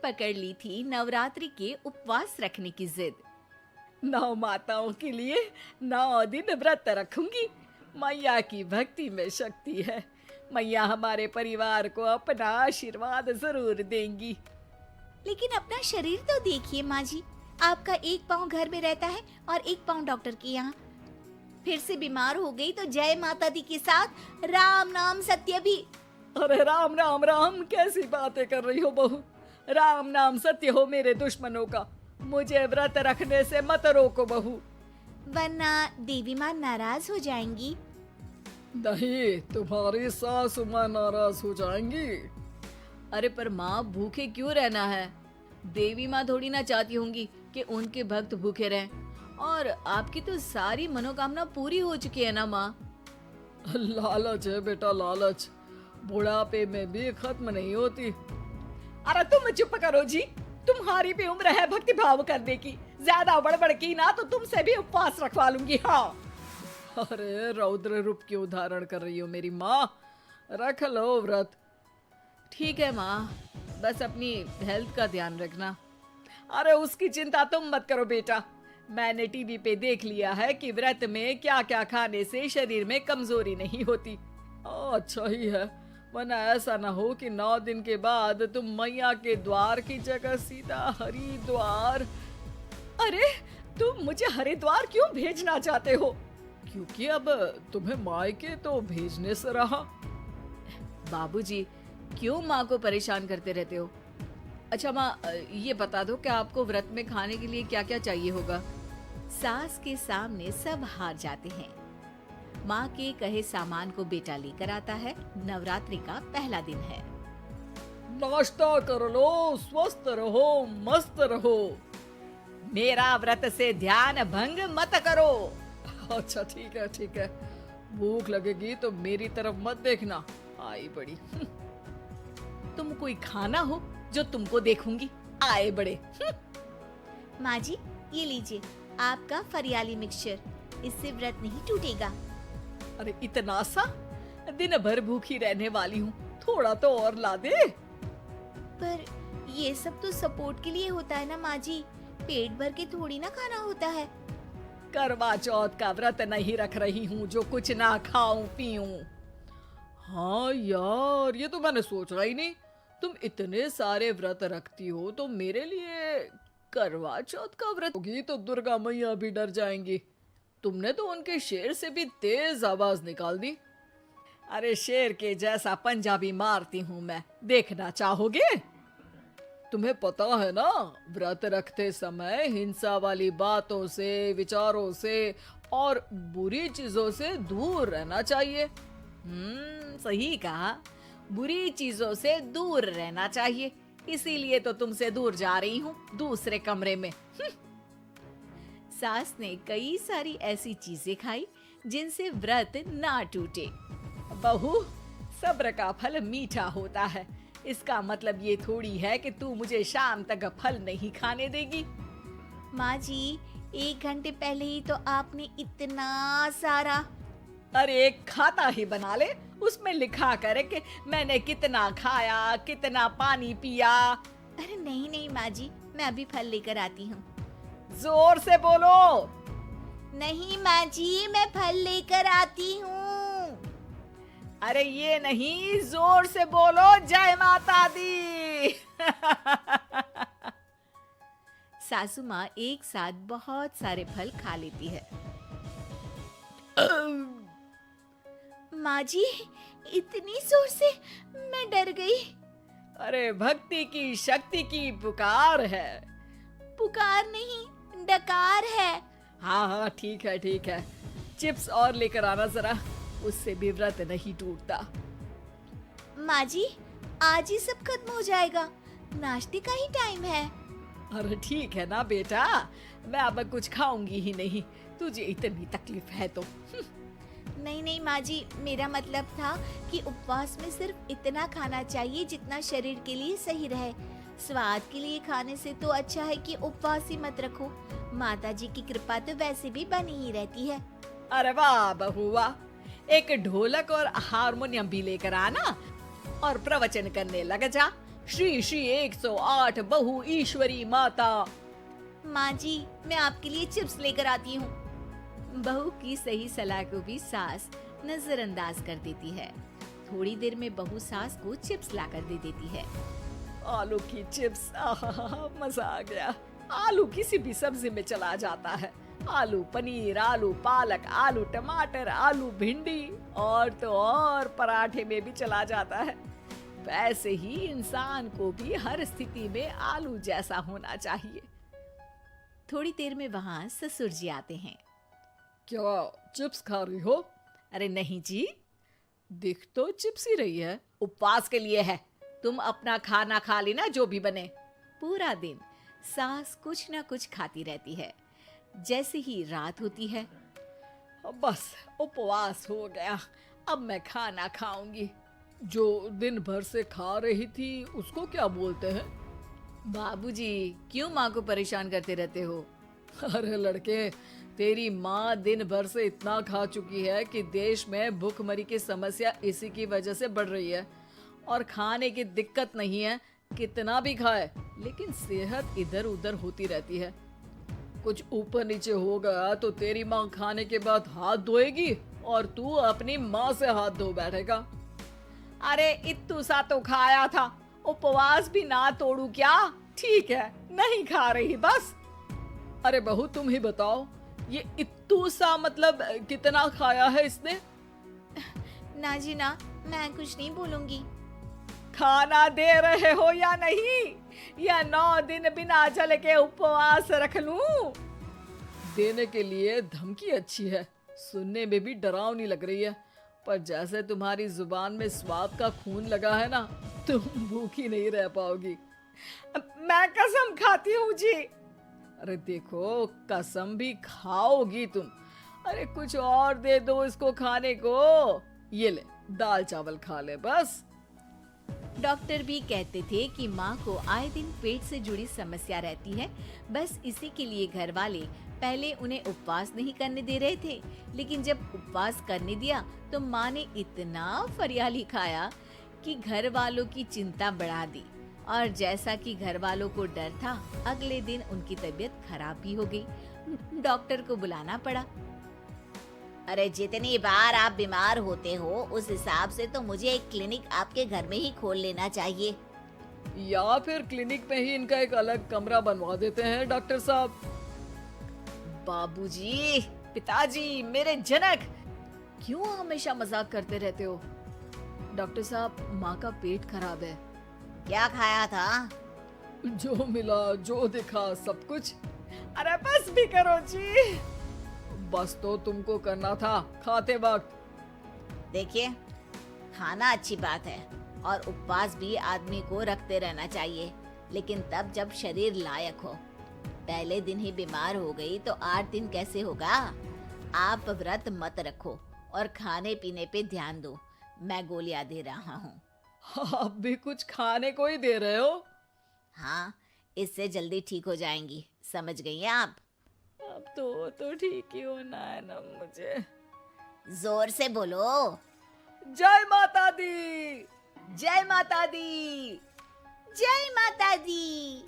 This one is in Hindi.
पकड़ ली थी नवरात्रि के उपवास रखने की जिद। 9 माताओं के लिए 9 दिन व्रत रखूंगी। मैया की भक्ति में शक्ति है। मैया हमारे परिवार को अपना आशीर्वाद जरूर देंगी। लेकिन अपना शरीर तो देखिए माँ जी, आपका एक पाँव घर में रहता है और एक पाँव डॉक्टर के यहाँ। फिर से बीमार हो गई तो जय माता दी के साथ राम नाम सत्य भी। अरे राम राम राम, कैसी बातें कर रही हो बहू। राम नाम सत्य हो मेरे दुश्मनों का। मुझे व्रत रखने से मत रोको बहू, वरना देवी माँ नाराज हो जाएंगी। नहीं, तुम्हारी सासु माँ नाराज हो जाएंगी। अरे पर माँ, भूखे क्यों रहना है? देवी माँ थोड़ी ना चाहती होंगी कि उनके भक्त भूखे रहें। और आपकी तो सारी मनोकामना पूरी हो चुकी है ना माँ। लालच है बेटा, लालच बुढ़ापे में भी खत्म नहीं होती। अरे तुम चुप करो जी, तुम्हारी भी उम्र है भक्ति भाव करने की। ज्यादा बड़बड़ की ना तो तुमसे भी उपवास रखवा लूंगी। हाँ, अरे रौद्र रूप क्यों धारण कर रही हो मेरी माँ, रख लो व्रत। ठीक है माँ, बस अपनी हेल्थ का ध्यान रखना। अरे उसकी चिंता तुम मत करो बेटा। मैंने टीवी पे देख लिया है कि व्रत में क्या क्या खाने से शरीर में कमजोरी नहीं होती। अच्छा ही है, वरना ऐसा ना हो कि 9 दिन के बाद तुम मैया के द्वार की जगह सीधा हरिद्वार। अरे तुम मुझे हरिद्वार क्यों भेजना चाहते हो? क्योंकि अब तुम्हें मायके तो भेजने से रहा। बाबूजी, क्यों माँ को परेशान करते रहते हो? अच्छा माँ, ये बता दो कि आपको व्रत में खाने के लिए क्या क्या चाहिए होगा? सास के सामने सब हार जाते हैं। माँ के कहे सामान को बेटा लेकर आता है। नवरात्रि का पहला दिन है। नाश्ता कर लो, स्वस्थ रहो, मस्त रहो। मेरा व्रत से ध्यान भंग मत करो। अच्छा ठीक है ठीक है, भूख लगेगी तो मेरी तरफ मत देखना, आई बड़ी। तुम कोई खाना हो जो तुमको देखूंगी, आए बड़े। माँ जी, ये लीजिए आपका फरियाली मिक्सचर, इससे व्रत नहीं टूटेगा। अरे इतना सा? दिन भर भूखी रहने वाली हूँ, थोड़ा तो और ला दे। पर ये सब तो सपोर्ट के लिए होता है ना माँ जी, पेट भर के थोड़ी ना खाना होता है। करवा चौथ का व्रत नहीं रख रही हूँ जो कुछ ना खाऊं पीऊं। हाँ यार, ये तो मैंने सोचा ही नहीं। तुम इतने सारे व्रत रखती हो तो मेरे लिए करवा चौथ का व्रत होगी तो दुर्गा मैया भी डर जाएंगी। तुमने तो उनके शेर से भी तेज आवाज निकाल दी। अरे शेर के जैसा पंजाबी मारती हूँ मैं, देखना चाहोगे? तुम्हें पता है ना, व्रत रखते समय हिंसा वाली बातों से, विचारों से और बुरी चीजों से दूर रहना चाहिए। सही कहा, बुरी चीजों से दूर रहना चाहिए। इसीलिए तो तुमसे दूर जा रही हूँ, दूसरे कमरे में। सास ने कई सारी ऐसी चीजें खाई जिनसे व्रत ना टूटे। बहू, सब्र का फल मीठा होता है। इसका मतलब ये थोड़ी है कि तू मुझे शाम तक फल नहीं खाने देगी। माँ जी, 1 घंटे पहले ही तो आपने इतना सारा। अरे एक खाता ही बना ले, उसमें लिखा करे कि मैंने कितना खाया, कितना पानी पिया। अरे नहीं नहीं माँ जी, मैं अभी फल लेकर आती हूँ। जोर से बोलो। नहीं माँ जी, मैं फल लेकर आती हूँ। अरे ये नहीं, जोर से बोलो, जय माता दी। सासू माँ एक साथ बहुत सारे फल खा लेती है। माँ जी, इतनी जोर से मैं डर गई। अरे भक्ति की शक्ति की पुकार है। पुकार नहीं, डकार है। हाँ हाँ ठीक है ठीक है, चिप्स और लेकर आना जरा, उससे भी व्रत नहीं टूटता। माँ जी, आज ही सब खत्म हो जाएगा, नाश्ते का ही टाइम है। अरे ठीक है ना बेटा, मैं अब कुछ खाऊंगी ही नहीं, तुझे इतनी तकलीफ है तो। नहीं नहीं माँ जी, मेरा मतलब था कि उपवास में सिर्फ इतना खाना चाहिए जितना शरीर के लिए सही रहे। स्वाद के लिए खाने से तो अच्छा है कि उपवास ही मत रखो। माता जी की कृपा तो वैसे भी बनी ही रहती है। अरे वाह बहू वाह, एक ढोलक और हारमोनियम भी लेकर आना और प्रवचन करने लग जा। श्री श्री 108 बहु ईश्वरी माता। माँ जी, मैं आपके लिए चिप्स लेकर आती हूँ। बहू की सही सलाह को भी सास नजरअंदाज कर देती है। थोड़ी देर में बहू सास को चिप्स लाकर दे देती है। आलू की चिप्स, आहा, मजा आ गया। आलू किसी भी सब्जी में चला जाता है। आलू पनीर, आलू पालक, आलू टमाटर, आलू भिंडी और तो और पराठे में भी चला जाता है। वैसे ही इंसान को भी हर स्थिति में आलू जैसा होना चाहिए। थोड़ी देर में वहाँ ससुर जी आते हैं। क्या चिप्स खा रही हो? अरे नहीं जी, दिख तो चिप्स ही रही है। उपवास के लिए है। तुम अपना खाना खा लेना जो भी बने। पूरा दिन सास कुछ ना कुछ खाती रहती है। जैसे ही रात होती है, अब बस उपवास हो गया, अब मैं खाना खाऊंगी। जो दिन भर से खा रही थी उसको क्या बोलते हैं? बाबूजी क्यों माँ को परेशान करते रहते हो? अरे लड़के, तेरी माँ दिन भर से इतना खा चुकी है कि देश में भूखमरी की समस्या इसी की वजह से बढ़ रही है। और खाने की दिक्कत नहीं है, कितना भी खाए लेकिन सेहत इधर उधर होती रहती है। कुछ ऊपर नीचे हो गया तो तेरी माँ खाने के बाद हाथ धोएगी और तू अपनी माँ से हाथ धो बैठेगा। अरे इत्तू सा तो खाया था, उपवास भी ना तोड़ू क्या? ठीक है, नहीं खा रही बस। अरे बहू तुम ही बताओ, ये इत्तू सा मतलब कितना खाया है इसने? ना जी ना, मैं कुछ नहीं बोलूंगी। खाना दे रहे हो या नहीं, या 9 दिन बिना जल के उपवास रख लूं? देने के लिए धमकी अच्छी है, सुनने में भी डरावनी लग रही है, पर जैसे तुम्हारी जुबान में स्वाद का खून लगा है ना, तुम भूखी नहीं रह पाओगी। मैं कसम खाती हूँ जी। अरे देखो, कसम भी खाओगी तुम। अरे कुछ और दे दो इसको खाने को। ये ले, दाल चावल खा ले बस। डॉक्टर भी कहते थे कि माँ को आए दिन पेट से जुड़ी समस्या रहती है। बस इसी के लिए घर वाले पहले उन्हें उपवास नहीं करने दे रहे थे, लेकिन जब उपवास करने दिया तो माँ ने इतना फरियाली खाया कि घर वालों की चिंता बढ़ा दी। और जैसा कि घर वालों को डर था, अगले दिन उनकी तबीयत खराब भी हो गई। डॉक्टर को बुलाना पड़ा। अरे जितनी बार आप बीमार होते हो उस हिसाब से तो मुझे एक क्लिनिक आपके घर में ही खोल लेना चाहिए। या फिर क्लिनिक में ही इनका एक अलग कमरा बनवा देते हैं डॉक्टर साहब। बाबूजी, पिताजी, मेरे जनक, क्यों हमेशा मजाक करते रहते हो? डॉक्टर साहब, माँ का पेट खराब है। क्या खाया था? जो मिला, जो दिखा, सब कुछ। अरे बस भी करो जी। बस तो तुमको करना था खाते वक्त। देखिए, खाना अच्छी बात है और उपवास भी आदमी को रखते रहना चाहिए, लेकिन तब जब शरीर लायक हो। पहले दिन ही बीमार हो गई तो 8 दिन कैसे होगा? आप व्रत मत रखो और खाने पीने पे ध्यान दो। मैं गोलियां दे रहा हूँ। आप भी कुछ खाने को ही दे रहे हो? हाँ, इससे जल्दी ठीक हो जाएंगी। समझ गई हैं आप? अब तो ठीक ही होना है ना मुझे। जोर से बोलो। जय माता दी। जय माता दी। जय माता दी।